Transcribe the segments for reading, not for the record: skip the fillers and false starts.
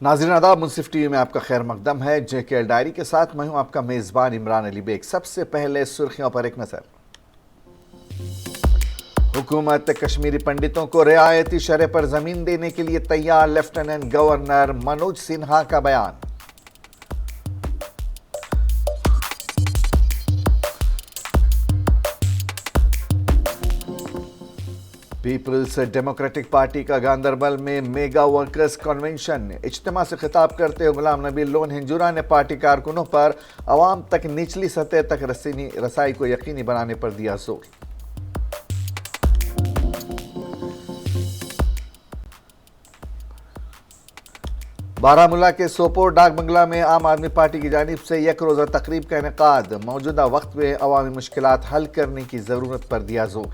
ناظرین آداب، منصف T V میں آپ کا خیر مقدم ہے۔ جے کے ڈائری کے ساتھ میں ہوں آپ کا میزبان عمران علی بیگ۔ سب سے پہلے سرخیوں پر ایک نظر۔ حکومت کشمیری پنڈتوں کو رعایتی شرح پر زمین دینے کے لیے تیار، لیفٹیننٹ گورنر منوج سنہا کا بیان۔ پیپلز ڈیموکریٹک پارٹی کا گاندربل میں میگا ورکرز کنونشن۔ اجتماع سے خطاب کرتے ہوئے غلام نبی لون ہنجورا نے پارٹی کارکنوں پر عوام تک نچلی سطح تک رسائی کو یقینی بنانے پر دیا زور۔ بارہمولہ کے سوپور ڈاک بنگلہ میں عام آدمی پارٹی کی جانب سے یک روزہ تقریب کا انعقاد۔ موجودہ وقت میں عوامی مشکلات حل کرنے کی ضرورت پر دیا زور۔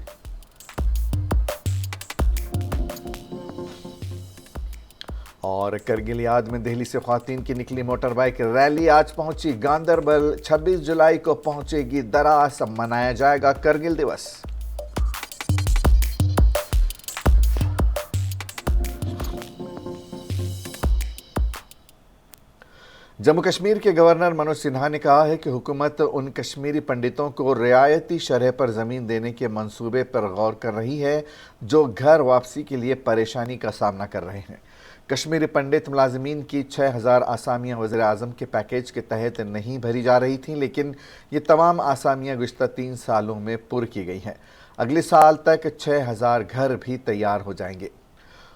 اور کرگل یاد میں دہلی سے خواتین کی نکلی موٹر بائک ریلی آج پہنچی گاندربل۔ 26 جولائی کو پہنچے گی دراس، منایا جائے گا کرگل دیوس۔ جموں کشمیر کے گورنر منوج سنہا نے کہا ہے کہ حکومت ان کشمیری پنڈتوں کو رعایتی شرح پر زمین دینے کے منصوبے پر غور کر رہی ہے جو گھر واپسی کے لیے پریشانی کا سامنا کر رہے ہیں۔ کشمیری پنڈت ملازمین کی 6000 آسامیاں وزیر اعظم کے پیکیج کے تحت نہیں بھری جا رہی تھیں، لیکن یہ تمام آسامیاں گزشتہ 3 سالوں میں پر کی گئی ہیں۔ اگلے سال تک 6000 گھر بھی تیار ہو جائیں گے۔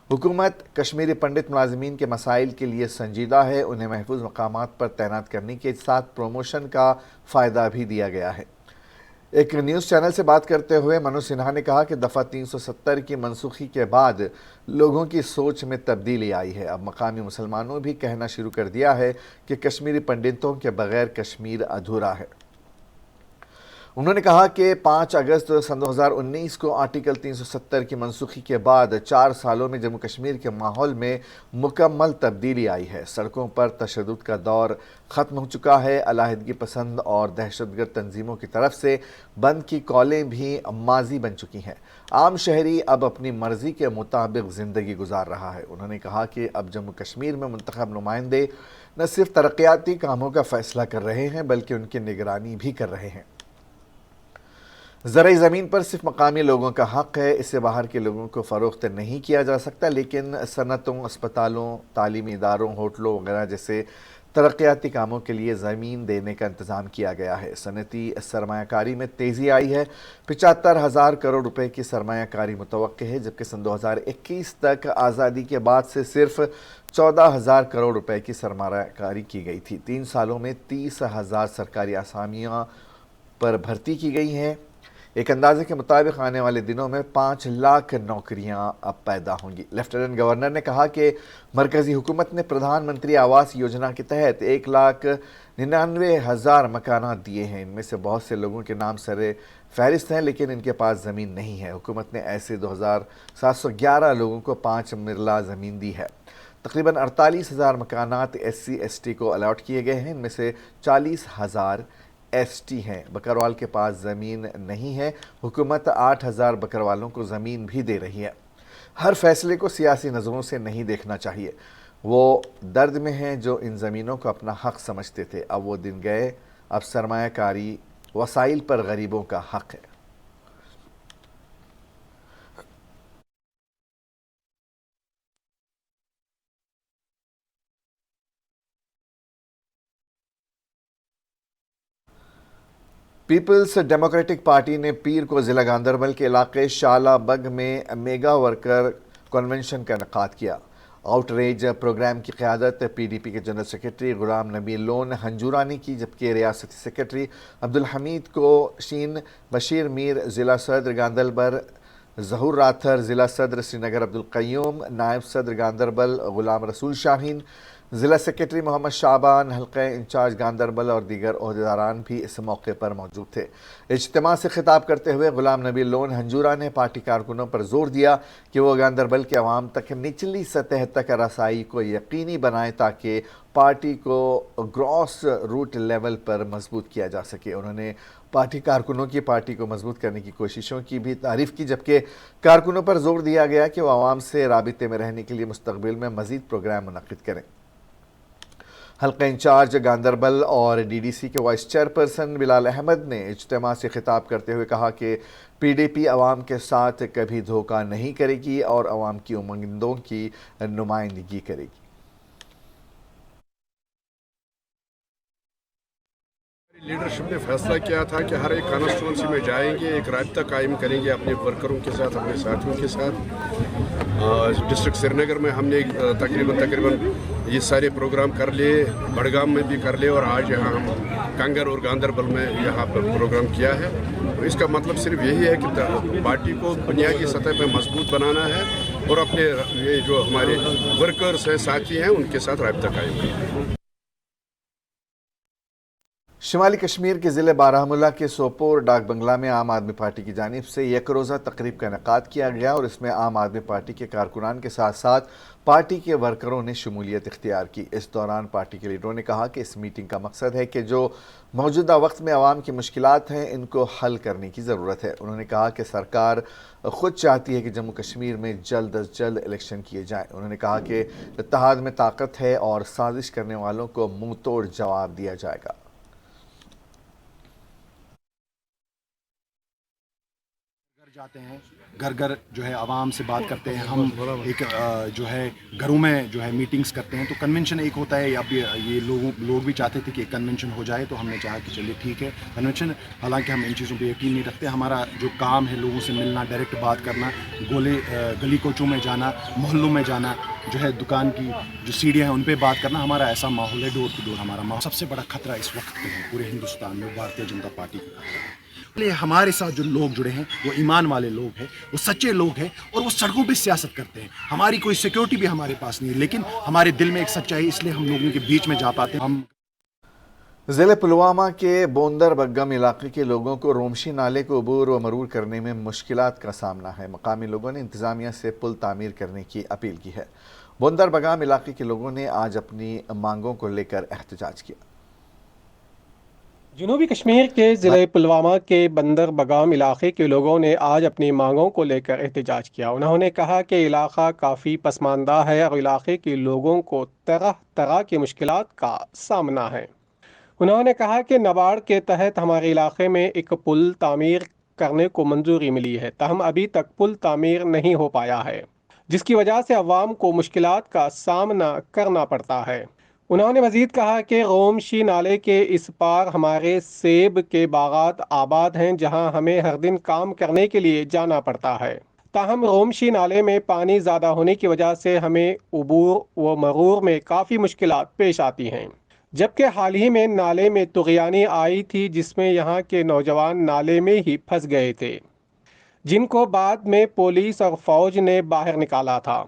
حکومت کشمیری پنڈت ملازمین کے مسائل کے لیے سنجیدہ ہے، انہیں محفوظ مقامات پر تعینات کرنے کے ساتھ پروموشن کا فائدہ بھی دیا گیا ہے۔ ایک نیوز چینل سے بات کرتے ہوئے منوج سنہا نے کہا کہ دفعہ 370 کی منسوخی کے بعد لوگوں کی سوچ میں تبدیلی آئی ہے۔ اب مقامی مسلمانوں بھی کہنا شروع کر دیا ہے کہ کشمیری پنڈتوں کے بغیر کشمیر ادھورا ہے۔ انہوں نے کہا کہ 5 اگست سن 2019 کو آرٹیکل 370 کی منسوخی کے بعد 4 سالوں میں جموں کشمیر کے ماحول میں مکمل تبدیلی آئی ہے۔ سڑکوں پر تشدد کا دور ختم ہو چکا ہے، علیحدگی پسند اور دہشت گرد تنظیموں کی طرف سے بند کی کالیں بھی ماضی بن چکی ہیں۔ عام شہری اب اپنی مرضی کے مطابق زندگی گزار رہا ہے۔ انہوں نے کہا کہ اب جموں کشمیر میں منتخب نمائندے نہ صرف ترقیاتی کاموں کا فیصلہ کر رہے ہیں بلکہ ان کی نگرانی بھی کر رہے ہیں۔ زرعی زمین پر صرف مقامی لوگوں کا حق ہے، اسے باہر کے لوگوں کو فروخت نہیں کیا جا سکتا، لیکن صنعتوں، اسپتالوں، تعلیمی اداروں، ہوٹلوں وغیرہ جیسے ترقیاتی کاموں کے لیے زمین دینے کا انتظام کیا گیا ہے۔ صنعتی سرمایہ کاری میں تیزی آئی ہے، 75,000 کروڑ روپے کی سرمایہ کاری متوقع ہے، جبکہ سن 2021 تک آزادی کے بعد سے صرف 14,000 کروڑ روپے کی سرمایہ کاری کی گئی تھی۔ 3 سالوں میں 30,000 سرکاری آسامیاں پر بھرتی کی گئی ہیں۔ ایک اندازے کے مطابق آنے والے دنوں میں 5 لاکھ نوکریاں اب پیدا ہوں گی۔ لیفٹیننٹ گورنر نے کہا کہ مرکزی حکومت نے پردھان منتری آواس یوجنا کے تحت 1,99,000 مکانات دیے ہیں۔ ان میں سے بہت سے لوگوں کے نام سر فہرست ہیں لیکن ان کے پاس زمین نہیں ہے۔ حکومت نے ایسے 2,711 لوگوں کو 5 مرلہ زمین دی ہے۔ تقریباً 48,000 مکانات SC/ST کو الاٹ کیے گئے ہیں، ان میں سے 40,000 ST ہیں۔ بکروال کے پاس زمین نہیں ہے، حکومت 8,000 بکروالوں کو زمین بھی دے رہی ہے۔ ہر فیصلے کو سیاسی نظروں سے نہیں دیکھنا چاہیے، وہ درد میں ہیں جو ان زمینوں کو اپنا حق سمجھتے تھے، اب وہ دن گئے، اب سرمایہ کاری وسائل پر غریبوں کا حق ہے۔ پیپلز ڈیموکریٹک پارٹی نے پیر کو ضلع گاندربل کے علاقے شالہ بگ میں میگا ورکر کنونشن کا انعقاد کیا۔ آؤٹ ریچ پروگرام کی قیادت PDP کے جنرل سیکرٹری غلام نبی لون ہنجورا نے کی، جبکہ ریاستی سیکرٹری عبدالحمید کو شین، بشیر میر ضلع صدر گاندربل، ظہور راتھر ضلع صدر سری نگر عبدالقیوم، نائب صدر گاندربل غلام رسول شاہین، ضلع سیکرٹری محمد شعبان، حلقہ انچارج گاندربل اور دیگر عہدیداران بھی اس موقع پر موجود تھے۔ اجتماع سے خطاب کرتے ہوئے غلام نبی لون ہنجورا نے پارٹی کارکنوں پر زور دیا کہ وہ گاندربل کے عوام تک نچلی سطح تک رسائی کو یقینی بنائیں تاکہ پارٹی کو گراس روٹ لیول پر مضبوط کیا جا سکے۔ انہوں نے پارٹی کارکنوں کی پارٹی کو مضبوط کرنے کی کوششوں کی بھی تعریف کی، جبکہ کارکنوں پر زور دیا گیا کہ وہ عوام سے رابطے میں رہنے کے لیے مستقبل میں مزید پروگرام منعقد کریں۔ حلقہ انچارج گاندربل اور ڈی ڈی سی کے وائس چیئرپرسن بلال احمد نے اجتماع سے خطاب کرتے ہوئے کہا کہ پی ڈی پی عوام کے ساتھ کبھی دھوکہ نہیں کرے گی اور عوام کی امنگوں کی نمائندگی کرے گی۔ لیڈرشپ نے فیصلہ کیا تھا کہ ہر ایک کانسٹیچوئنسی میں جائیں گے، ایک رابطہ قائم کریں گے اپنے ورکروں کے ساتھ، اپنے ساتھیوں کے ساتھ۔ ڈسٹرکٹ سری نگر میں ہم نے تقریباً یہ سارے پروگرام کر لیے، بڑگام میں بھی کر لیے، اور آج یہاں ہم کنگر اور گاندربل میں یہاں پر پروگرام کیا ہے۔ تو اس کا مطلب صرف یہی ہے کہ پارٹی کو بنیادی سطح پہ مضبوط بنانا ہے اور اپنے یہ جو ہمارے ورکرز ہیں، ساتھی ہیں، ان کے ساتھ رابطہ قائم کرنا ہے۔ شمالی کشمیر کے ضلع بارہمولہ کے سوپور ڈاک بنگلہ میں عام آدمی پارٹی کی جانب سے یک روزہ تقریب کا انعقاد کیا گیا اور اس میں عام آدمی پارٹی کے کارکنان کے ساتھ ساتھ پارٹی کے ورکروں نے شمولیت اختیار کی۔ اس دوران پارٹی کے لیڈروں نے کہا کہ اس میٹنگ کا مقصد ہے کہ جو موجودہ وقت میں عوام کی مشکلات ہیں ان کو حل کرنے کی ضرورت ہے۔ انہوں نے کہا کہ سرکار خود چاہتی ہے کہ جموں کشمیر میں جلد از جلد الیکشن کیے جائیں۔ انہوں نے کہا کہ اتحاد میں طاقت ہے اور سازش کرنے والوں کو منہ توڑ جواب دیا جائے گا۔ جاتے ہیں گھر گھر جو ہے عوام سے بات کرتے ہیں، ہم ایک جو ہے گھروں میں جو ہے میٹنگز کرتے ہیں، تو کنونشن ایک ہوتا ہے۔ اب یہ لوگ بھی چاہتے تھے کہ ایک کنونشن ہو جائے، تو ہم نے چاہا کہ چلیے ٹھیک ہے کنونشن، حالانکہ ہم ان چیزوں پہ یقین نہیں رکھتے۔ ہمارا جو کام ہے لوگوں سے ملنا، ڈائریکٹ بات کرنا، گلی کوچوں میں جانا، محلوں میں جانا، جو ہے دکان کی جو سیڑھیاں ہیں ان پہ بات کرنا، ہمارا ایسا ماحول ہے، ڈور ٹو ڈور ہمارا ماحول۔ سب سے بڑا خطرہ اس وقت پہ ہے پورے ہندوستان میں بھارتیہ جنتا پارٹی کا خطرہ ہے۔ ہمارے ساتھ جو لوگ جڑے ہیں وہ ایمان والے لوگ ہیں، وہ سچے لوگ ہیں، اور وہ سڑکوں پہ سیاست کرتے ہیں۔ ہماری کوئی سیکیورٹی بھی ہمارے پاس نہیں ہے، لیکن ہمارے دل میں ایک سچائی، اس لیے ہم لوگوں کے بیچ میں جا پاتے ہیں۔ ہم ضلع پلوامہ کے بوندر بگم علاقے کے لوگوں کو رومشی نالے کو عبور و مرور کرنے میں مشکلات کا سامنا ہے۔ مقامی لوگوں نے انتظامیہ سے پل تعمیر کرنے کی اپیل کی ہے۔ بوندر بگم علاقے کے لوگوں نے آج اپنی مانگوں کو لے کر احتجاج کیا۔ جنوبی کشمیر کے ضلع پلوامہ کے بندر بگام علاقے کے لوگوں نے آج اپنی مانگوں کو لے کر احتجاج کیا۔ انہوں نے کہا کہ علاقہ کافی پسماندہ ہے اور علاقے کے لوگوں کو طرح طرح کی مشکلات کا سامنا ہے۔ انہوں نے کہا کہ نبارڈ کے تحت ہمارے علاقے میں ایک پل تعمیر کرنے کو منظوری ملی ہے، تاہم ابھی تک پل تعمیر نہیں ہو پایا ہے، جس کی وجہ سے عوام کو مشکلات کا سامنا کرنا پڑتا ہے۔ انہوں نے مزید کہا کہ رومشی نالے کے اس پار ہمارے سیب کے باغات آباد ہیں، جہاں ہمیں ہر دن کام کرنے کے لیے جانا پڑتا ہے، تاہم رومشی نالے میں پانی زیادہ ہونے کی وجہ سے ہمیں عبور و مرور میں کافی مشکلات پیش آتی ہیں، جبکہ حال ہی میں نالے میں طغیانی آئی تھی جس میں یہاں کے نوجوان نالے میں ہی پھنس گئے تھے، جن کو بعد میں پولیس اور فوج نے باہر نکالا تھا۔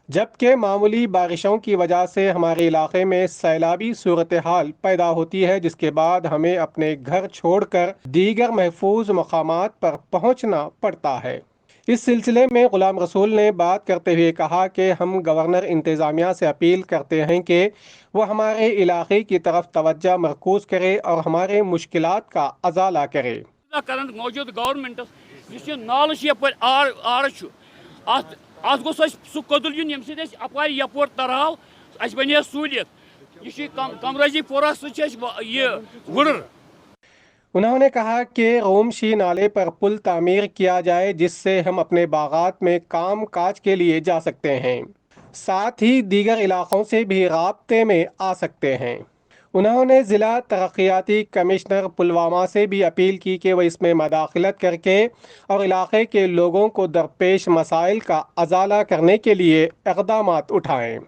جبکہ معمولی بارشوں کی وجہ سے ہمارے علاقے میں سیلابی صورتحال پیدا ہوتی ہے، جس کے بعد ہمیں اپنے گھر چھوڑ کر دیگر محفوظ مقامات پر پہنچنا پڑتا ہے۔ اس سلسلے میں غلام رسول نے بات کرتے ہوئے کہا کہ ہم گورنر انتظامیہ سے اپیل کرتے ہیں کہ وہ ہمارے علاقے کی طرف توجہ مرکوز کرے اور ہمارے مشکلات کا ازالہ کرے۔ موجود گورنمنٹ نالہ ات گوس سہ قدل یون یم سی اپار یپور ترہو اس بنے سہولیت یہ کمرازی پورہ یہ گڑر۔ انہوں نے کہا کہ رومشی نالے پر پل تعمیر کیا جائے جس سے ہم اپنے باغات میں کام کاج کے لیے جا سکتے ہیں، ساتھ ہی دیگر علاقوں سے بھی رابطے میں آ سکتے ہیں۔ انہوں نے ضلع ترقیاتی کمشنر پلوامہ سے بھی اپیل کی کہ وہ اس میں مداخلت کر کے اور علاقے کے لوگوں کو درپیش مسائل کا ازالہ کرنے کے لیے اقدامات اٹھائیں۔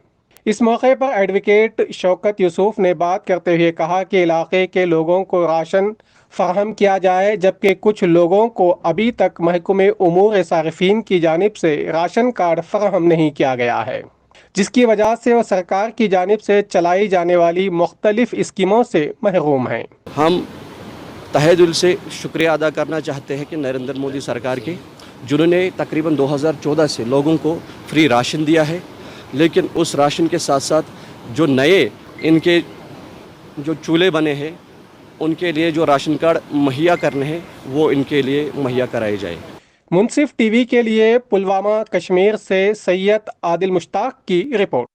اس موقع پر ایڈوکیٹ شوکت یوسف نے بات کرتے ہوئے کہا کہ علاقے کے لوگوں کو راشن فراہم کیا جائے، جبکہ کچھ لوگوں کو ابھی تک محکمہ امور صارفین کی جانب سے راشن کارڈ فراہم نہیں کیا گیا ہے، جس کی وجہ سے وہ سرکار کی جانب سے چلائی جانے والی مختلف اسکیموں سے محروم ہیں۔ ہم تہہ دل سے شکریہ ادا کرنا چاہتے ہیں کہ نریندر مودی سرکار کے، جنہوں نے تقریباً 2014 سے لوگوں کو فری راشن دیا ہے، لیکن اس راشن کے ساتھ ساتھ جو نئے ان کے جو چولہے بنے ہیں ان کے لیے جو راشن کارڈ مہیا کرنے ہیں وہ ان کے لیے مہیا کرائے جائے۔ منصف ٹی وی کے لیے پلوامہ کشمیر سے سید عادل مشتاق کی رپورٹ۔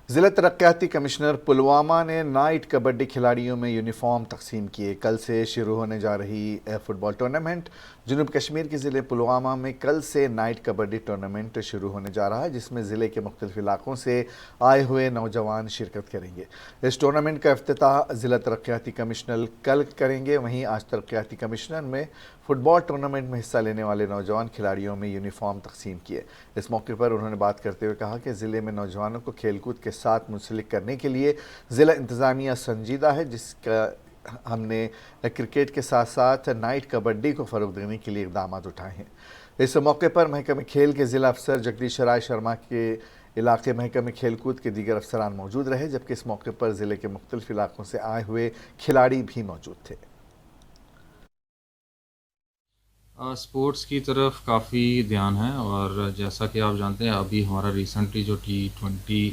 ضلع ترقیاتی کمشنر پلوامہ نے نائٹ کبڈی کھلاڑیوں میں یونیفارم تقسیم کیے۔ کل سے شروع ہونے جا رہی فٹ بال ٹورنامنٹ جنوب کشمیر کے ضلع پلوامہ میں کل سے نائٹ کبڈی ٹورنامنٹ شروع ہونے جا رہا ہے، جس میں ضلع کے مختلف علاقوں سے آئے ہوئے نوجوان شرکت کریں گے۔ اس ٹورنامنٹ کا افتتاح ضلع ترقیاتی کمشنر کل کریں گے۔ وہیں آج ترقیاتی کمشنر میں فٹ بال ٹورنامنٹ میں حصہ لینے والے نوجوان کھلاڑیوں میں یونیفارم تقسیم کیے۔ اس موقع پر انہوں نے بات کرتے ہوئے کہا کہ ضلع میں نوجوانوں کو کھیل کود کے ساتھ منسلک کرنے کے لیے ضلع انتظامیہ سنجیدہ ہے، جس کا ہم نے کرکٹ کے ساتھ ساتھ نائٹ کبڈی کو فروغ دینے کے لیے اقدامات اٹھائے ہیں۔ اس موقع پر محکمہ کھیل کے ضلع افسر جگدیش رائے شرما کے علاقے محکمہ کھیل کود کے دیگر افسران موجود رہے، جبکہ اس موقع پر ضلع کے مختلف علاقوں سے آئے ہوئے کھلاڑی بھی موجود تھے۔ سپورٹس کی طرف کافی دھیان ہے، اور جیسا کہ آپ جانتے ہیں ابھی ہمارا ریسنٹلی جو T20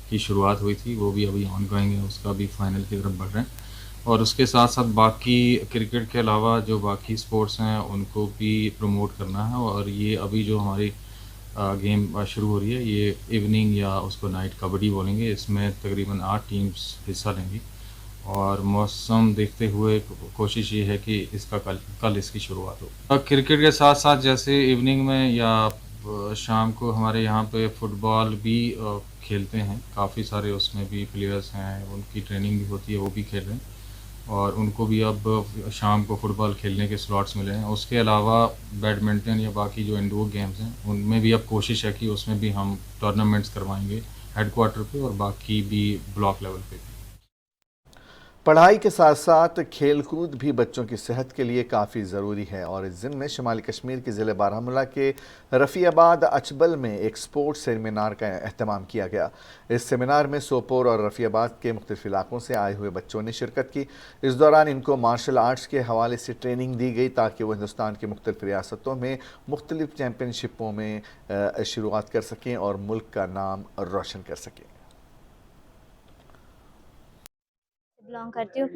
کی شروعات ہوئی تھی وہ بھی ابھی آن گوئنگ ہے، اس کا بھی فائنل کی طرف بڑھ رہے ہیں، اور اس کے ساتھ ساتھ باقی کرکٹ کے علاوہ جو باقی سپورٹس ہیں ان کو بھی پروموٹ کرنا ہے۔ اور یہ ابھی جو ہماری گیم شروع ہو رہی ہے یہ ایوننگ یا اس کو نائٹ کبڈی بولیں گے، اس میں تقریباً 8 ٹیمز حصہ لیں گی، اور موسم دیکھتے ہوئے کوشش یہ ہے کہ اس کا کل اس کی شروعات ہو۔ کرکٹ کے ساتھ ساتھ جیسے ایوننگ میں یا شام کو ہمارے یہاں پہ فٹ بال بھی کھیلتے ہیں، کافی سارے اس میں بھی پلیئرز ہیں، ان کی ٹریننگ بھی ہوتی ہے، وہ بھی کھیل رہے ہیں، اور ان کو بھی اب شام کو فٹ بال کھیلنے کے سلاٹس ملے ہیں۔ اس کے علاوہ بیڈمنٹن یا باقی جو انڈور گیمز ہیں ان میں بھی اب کوشش ہے کہ اس میں بھی ہم ٹورنامنٹس کروائیں گے ہیڈ کوارٹر پہ اور باقی بھی بلاک لیول پہ بھی۔ پڑھائی کے ساتھ ساتھ کھیل کود بھی بچوں کی صحت کے لیے کافی ضروری ہے، اور اس ضمن میں شمالی کشمیر کے ضلع بارہمولہ کے رفیع آباد اچبل میں ایک سپورٹس سیمینار کا اہتمام کیا گیا۔ اس سیمینار میں سوپور اور رفیع آباد کے مختلف علاقوں سے آئے ہوئے بچوں نے شرکت کی۔ اس دوران ان کو مارشل آرٹس کے حوالے سے ٹریننگ دی گئی تاکہ وہ ہندوستان کی مختلف ریاستوں میں مختلف چیمپئن شپوں میں شروعات کر سکیں اور ملک کا نام روشن کر سکیں۔ بلانگ کرتی ہوں۔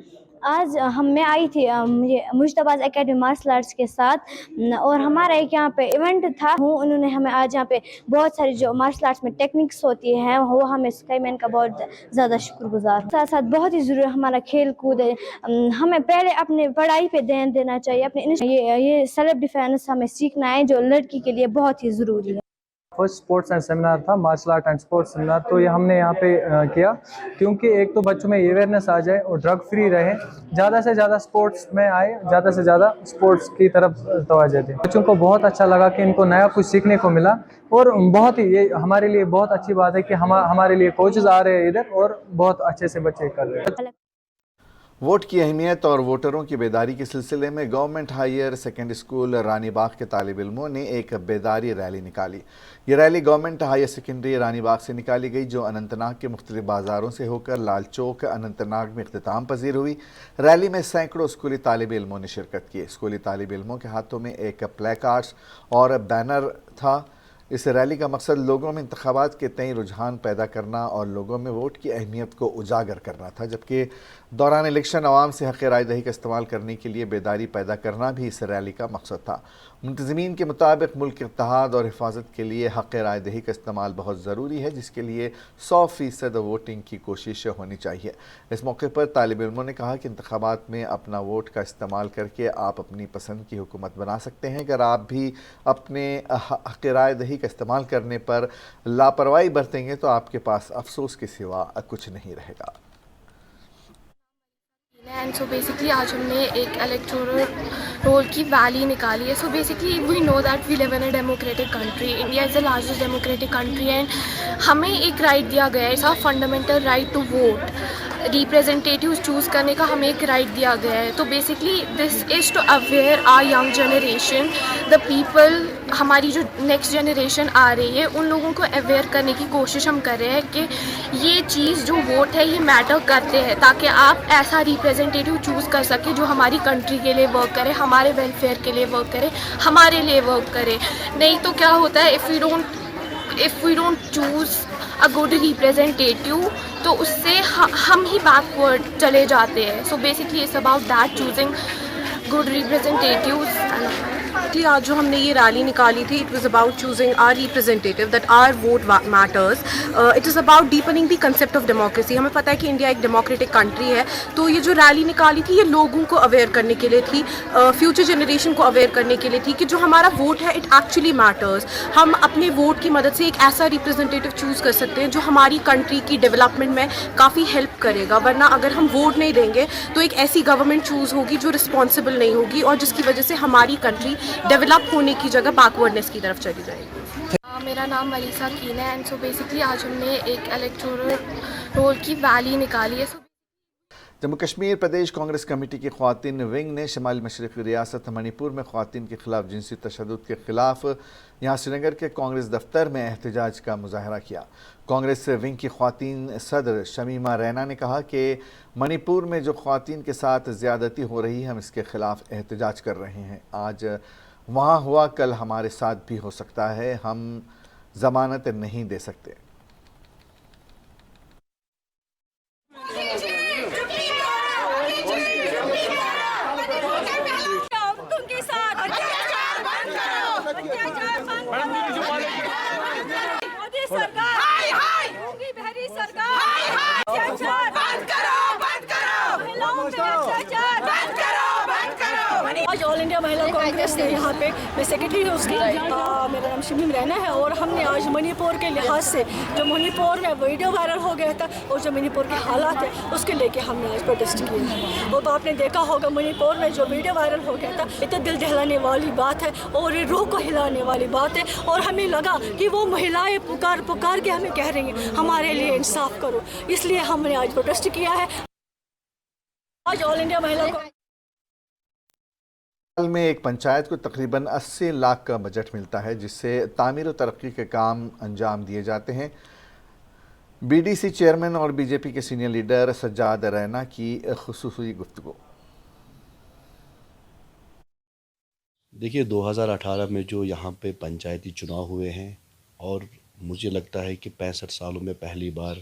آج میں آئی تھی مجتباز اکیڈمی مارشل آرٹس کے ساتھ، اور ہمارا ایک یہاں پہ ایونٹ تھا، انہوں نے ہمیں آج یہاں پہ بہت ساری جو مارشل آرٹس میں ٹیکنکس ہوتی ہیں وہ ہمیں سکھائی، میں ان کا بہت زیادہ شکر گزار ہوں۔ ساتھ ساتھ بہت ہی ضروری ہمارا کھیل کود ہے، ہمیں پہلے اپنے پڑھائی پہ دھیان دینا چاہیے، اپنے یہ سیلف ڈیفینس ہمیں سیکھنا ہے جو لڑکی کے لیے بہت ہی ضروری ہے۔ فرسٹ اسپورٹس اینڈ سیمینار تھا، martial art and sports seminar, تو یہ ہم نے یہاں پہ کیا کیونکہ ایک تو بچوں میں اویئرنیس آ جائے اور ڈرگ فری رہے، زیادہ سے زیادہ اسپورٹس میں آئے، زیادہ سے زیادہ اسپورٹس کی طرف توجہ دیں۔ بچوں کو بہت اچھا لگا کہ ان کو نیا کچھ سیکھنے کو ملا، اور بہت ہی یہ ہمارے لیے بہت اچھی بات ہے کہ ہمارے لیے کوچز آ رہے ہیں ادھر، اور بہت اچھے سے بچے کر رہے ہیں۔ ووٹ کی اہمیت اور ووٹروں کی بیداری کے سلسلے میں government higher secondary school Rani Bagh کے طالب علموں نے ایک بیداری ریلی نکالی۔ یہ rally government higher secondary Rani Bagh سے نکالی گئی، جو اننت ناگ کے مختلف بازاروں سے ہو کر لال چوک اننت ناگ میں اختتام پذیر ہوئی۔ ریلی میں سینکڑوں اسکولی طالب علموں نے شرکت کی۔ اسکولی طالب علموں کے ہاتھوں میں ایک پلے کارڈز اور بینر تھا۔ اس ریلی کا مقصد لوگوں میں انتخابات کے تئیں رجحان پیدا کرنا اور لوگوں میں ووٹ کی اہمیت کو اجاگر کرنا تھا، جبکہ دوران الیکشن عوام سے حق رائے دہی کا استعمال کرنے کے لیے بیداری پیدا کرنا بھی اس ریلی کا مقصد تھا۔ منتظمین کے مطابق ملک کے اتحاد اور حفاظت کے لیے حق رائے دہی کا استعمال بہت ضروری ہے، جس کے لیے 100% ووٹنگ کی کوشش ہونی چاہیے۔ اس موقع پر طالب علموں نے کہا کہ انتخابات میں اپنا ووٹ کا استعمال کر کے آپ اپنی پسند کی حکومت بنا سکتے ہیں۔ اگر آپ بھی اپنے حق رائے دہی کا استعمال کرنے پر لاپرواہی برتیں گے تو آپ کے پاس افسوس کے سوا کچھ نہیں رہے گا۔ اینڈ سو بیسکلی آج ہم نے ایک الیکٹورل رول کی ویلی نکالی ہے۔ So basically we know that we live in a democratic country, India is the largest democratic country, and ہمیں ایک رائٹ دیا گیا ہے، it's our fundamental right to vote, representatives choose کرنے کا ہمیں ایک رائٹ دیا گیا ہے۔ تو basically this is to aware our young generation, the people, ہماری جو نیکسٹ جنریشن آ رہی ہے ان لوگوں کو اویئر کرنے کی کوشش ہم کر رہے ہیں کہ یہ چیز جو ووٹ ہے یہ میٹر کرتے ہیں، تاکہ آپ ایسا ریپریزنٹیٹیو چوز کر سکیں جو ہماری کنٹری کے لیے ورک کرے، ہمارے ویلفیئر کے لیے ورک کرے، ہمارے لیے ورک کرے۔ نہیں تو کیا ہوتا ہے، if we don't choose a good representative تو اس سے ہم ہی بیکورڈ چلے جاتے ہیں۔ So basically it's about that, choosing good representatives. کہ آج جو ہم نے یہ ریلی نکالی تھی it was about choosing our representative that our vote matters. It is about deepening the concept of democracy. ہمیں پتہ ہے کہ انڈیا ایک ڈیموکریٹک کنٹری ہے, تو یہ جو ریلی نکالی تھی یہ لوگوں کو اویئر کرنے کے لیے تھی, فیوچر جنریشن کو اویئر کرنے کے لیے تھی کہ جو ہمارا ووٹ ہے اٹ ایکچولی میٹرز. ہم اپنے ووٹ کی مدد سے ایک ایسا ریپرزینٹیو چوز کر سکتے ہیں جو ہماری کنٹری کی ڈیولپمنٹ میں کافی ہیلپ کرے گا, ورنہ اگر ہم ووٹ نہیں دیں گے تو ایک ایسی گورنمنٹ چوز ہوگی جو رسپانسبل نہیں ہوگی اور جس کی وجہ سے ہماری کنٹری ڈیولپ ہونے کی جگہ بیکورڈنیس کی طرف چلی جائے گی. میرا نام ملیسا کین ہے اینڈ سو بیسکلی آج ہم نے ایک الیکٹورل رول کی ریلی نکالی ہے. جموں کشمیر پردیش کانگریس کمیٹی کی خواتین ونگ نے شمال مشرقی ریاست منی پور میں خواتین کے خلاف جنسی تشدد کے خلاف یہاں سری نگر کے کانگریس دفتر میں احتجاج کا مظاہرہ کیا. کانگریس ونگ کی خواتین صدر شمیمہ رینا نے کہا کہ منی پور میں جو خواتین کے ساتھ زیادتی ہو رہی ہے ہم اس کے خلاف احتجاج کر رہے ہیں. آج وہاں ہوا, کل ہمارے ساتھ بھی ہو سکتا ہے, ہم ضمانت نہیں دے سکتے. آج آل انڈیا مہیلا کانگریس نے یہاں پہ, میں سیکرٹری ہوں اس کی, میرا نام شمیم رینا ہے, اور ہم نے آج منی پور کے لحاظ سے جو منی پور میں ویڈیو وائرل ہو گیا تھا اور جو منی پور کے حالات ہیں اس کے لے کے ہم نے آج پروٹیسٹ کیا. وہ آپ نے دیکھا ہوگا منی پور میں جو ویڈیو وائرل ہو گیا تھا, اتنا دل دہلانے والی بات ہے اور یہ روح کو ہلانے والی بات ہے, اور ہمیں لگا کہ وہ مہلائیں پکار کے ہمیں کہہ رہی ہیں ہمارے لیے انصاف کرو, اس لیے ہم نے آج پروٹیسٹ کیا ہے. آج آل انڈیا مہیلا میں ایک پنچایت کو تقریباً 80 لاکھ کا بجٹ ملتا ہے جس سے تعمیر و ترقی کے کام انجام دیے جاتے ہیں. بی ڈی سی چیئرمین اور بی جے پی کے سینئر لیڈر سجاد رینا کی خصوصی گفتگو. دیکھیے 2018 میں جو یہاں پہ پنچایتی چناؤ ہوئے ہیں, اور مجھے لگتا ہے کہ 65 سالوں میں پہلی بار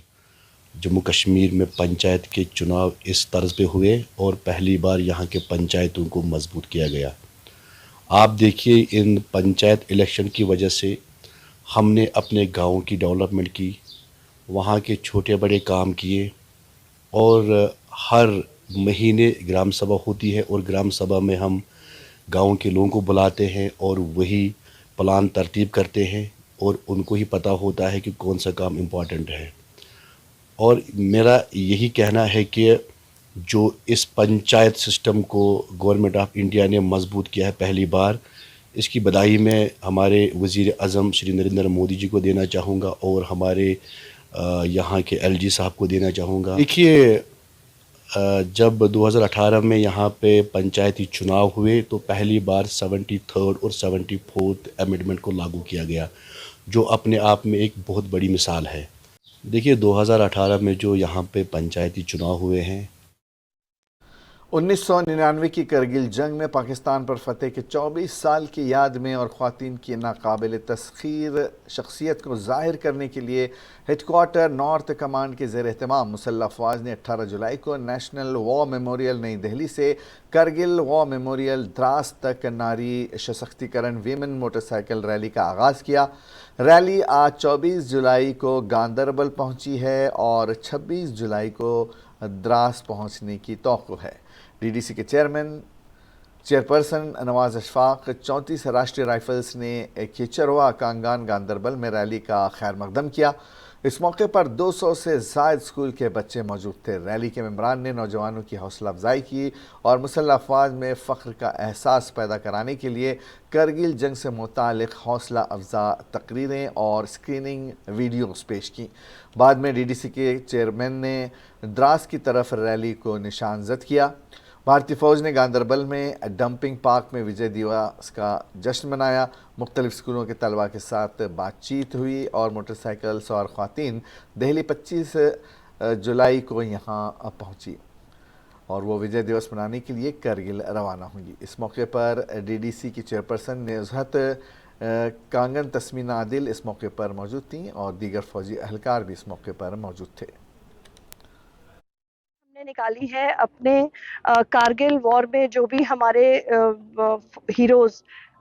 جموں کشمیر میں پنچایت کے چناؤ اس طرز پہ ہوئے اور پہلی بار یہاں کے پنچایتوں کو مضبوط کیا گیا. آپ دیکھیے ان پنچایت الیکشن کی وجہ سے ہم نے اپنے گاؤں کی ڈیولپمنٹ کی, وہاں کے چھوٹے بڑے کام کیے, اور ہر مہینے گرام سبھا ہوتی ہے اور گرام سبھا میں ہم گاؤں کے لوگوں کو بلاتے ہیں اور وہی پلان ترتیب کرتے ہیں اور ان کو ہی پتہ ہوتا ہے کہ کون سا کام امپورٹنٹ ہے. اور میرا یہی کہنا ہے کہ جو اس پنچایت سسٹم کو گورنمنٹ آف انڈیا نے مضبوط کیا ہے پہلی بار, اس کی بدائی میں ہمارے وزیر اعظم شری نریندر مودی جی کو دینا چاہوں گا اور ہمارے یہاں کے ایل جی صاحب کو دینا چاہوں گا. دیکھیے جب 2018 میں یہاں پہ پنچایتی چناؤ ہوئے تو پہلی بار 73rd اور 74th امینڈمنٹ کو لاگو کیا گیا, جو اپنے آپ میں ایک بہت بڑی مثال ہے. دیکھیے 2018 میں جو یہاں پہ پنچایتی چناؤ ہوئے ہیں, 1999 کی کرگل جنگ میں پاکستان پر فتح کے 24 سال کی یاد میں اور خواتین کی ناقابل تسخیر شخصیت کو ظاہر کرنے کے لیے ہیڈ کوارٹر نارتھ کمانڈ کے زیر اہتمام مسلح افواج نے 18 جولائی کو نیشنل وار میموریل نئی دہلی سے کرگل وار میموریل دراس تک ناری سشکتیکرن ویمن موٹر سائیکل ریلی کا آغاز کیا. ریلی آج 24 جولائی کو گاندربل پہنچی ہے اور 26 جولائی کو دراس پہنچنے کی توقع ہے. ڈی ڈی سی کے چیئرپرسن نواز اشفاق 34 راشٹریہ رائفلز نے کیچروا کانگان گاندربل میں ریلی کا خیر مقدم کیا. اس موقع پر 200 سے زائد اسکول کے بچے موجود تھے. ریلی کے ممبران نے نوجوانوں کی حوصلہ افزائی کی اور مسلح افواج میں فخر کا احساس پیدا کرانے کے لیے کرگل جنگ سے متعلق حوصلہ افزا تقریریں اور اسکریننگ ویڈیوز پیش کیں. بعد میں ڈی ڈی سی کے چیئرمین نے دراس کی طرف ریلی کو نشان زد کیا. بھارتی فوج نے گاندربل میں ڈمپنگ پارک میں وجے دیوس کا جشن منایا. مختلف اسکولوں کے طلباء کے ساتھ بات چیت ہوئی اور موٹر سائیکل سوار خواتین دہلی 25 جولائی کو یہاں پہنچی اور وہ وجے دیوس منانے کے لیے کرگل روانہ ہوں گی. اس موقع پر ڈی ڈی سی کی چیئرپرسن نزہت کانگن تسمین عادل اس موقع پر موجود تھیں اور دیگر فوجی اہلکار بھی اس موقع پر موجود تھے. نکالی ہے اپنے کارگل وار میں جو بھی ہمارے ہیروز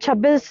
26